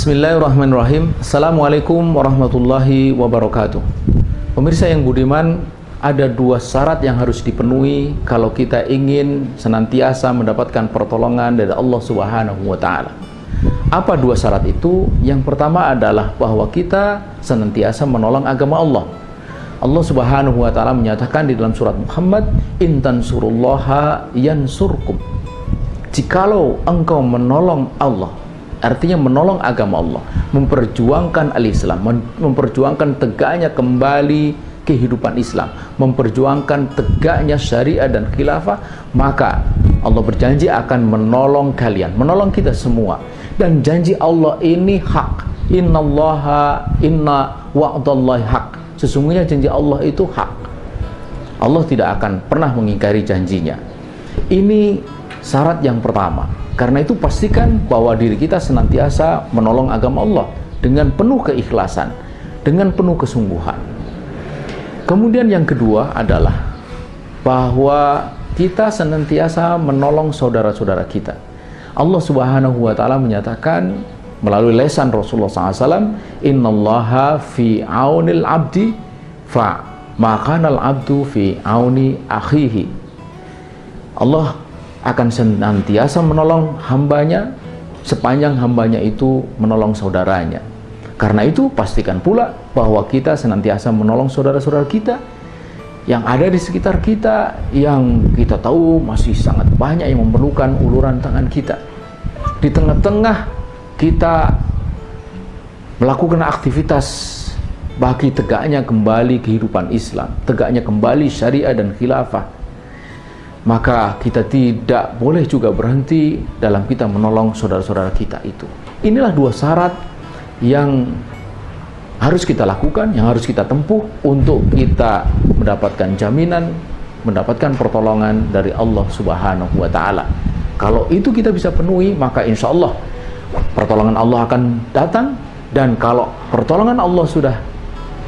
Bismillahirrahmanirrahim. Assalamualaikum warahmatullahi wabarakatuh. Pemirsa yang budiman, ada dua syarat yang harus dipenuhi kalau kita ingin senantiasa mendapatkan pertolongan dari Allah Subhanahu wa Ta'ala. Apa dua syarat itu? Yang pertama adalah bahwa kita senantiasa menolong agama Allah. Allah Subhanahu wa Ta'ala menyatakan di dalam surat Muhammad, "In tansurullaha yansurkum." Jikalau engkau menolong Allah, artinya menolong agama Allah, memperjuangkan al-Islam, memperjuangkan tegaknya kembali kehidupan Islam, memperjuangkan tegaknya syariat dan khilafah, maka Allah berjanji akan menolong kalian, menolong kita semua. Dan janji Allah ini hak. Inna wa'dallahi hak. Sesungguhnya janji Allah itu hak. Allah tidak akan pernah mengingkari janjinya. Ini syarat yang pertama. Karena itu pastikan bahwa diri kita senantiasa menolong agama Allah dengan penuh keikhlasan, dengan penuh kesungguhan. Kemudian yang kedua adalah bahwa kita senantiasa menolong saudara-saudara kita. Allah Subhanahu wa Ta'ala menyatakan melalui lisan Rasulullah SAW, "Innallaha fi aunil abdi fa makanal abdu fi auni akhihi." Allah akan senantiasa menolong hambanya sepanjang hambanya itu menolong saudaranya. Karena itu pastikan pula bahwa kita senantiasa menolong saudara-saudara kita yang ada di sekitar kita, yang kita tahu masih sangat banyak yang memerlukan uluran tangan kita. Di tengah-tengah kita melakukan aktivitas bagi tegaknya kembali kehidupan Islam, tegaknya kembali syariah dan khilafah, maka kita tidak boleh juga berhenti dalam kita menolong saudara-saudara kita itu. Inilah dua syarat yang harus kita lakukan, yang harus kita tempuh untuk kita mendapatkan jaminan, mendapatkan pertolongan dari Allah Subhanahu wa Ta'ala. Kalau itu kita bisa penuhi, maka insya Allah pertolongan Allah akan datang. Dan kalau pertolongan Allah sudah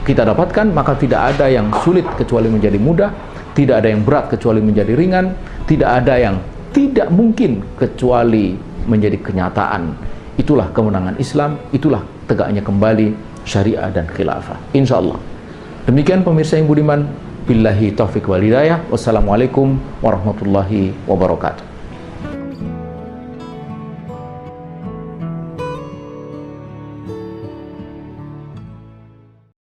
kita dapatkan, maka tidak ada yang sulit kecuali menjadi mudah, tidak ada yang berat kecuali menjadi ringan, tidak ada yang tidak mungkin kecuali menjadi kenyataan. Itulah kemenangan Islam, itulah tegaknya kembali syariah dan khilafah, insya Allah. Demikian pemirsa yang budiman, billahi taufiq wal hidayah. Wassalamualaikum warahmatullahi wabarakatuh.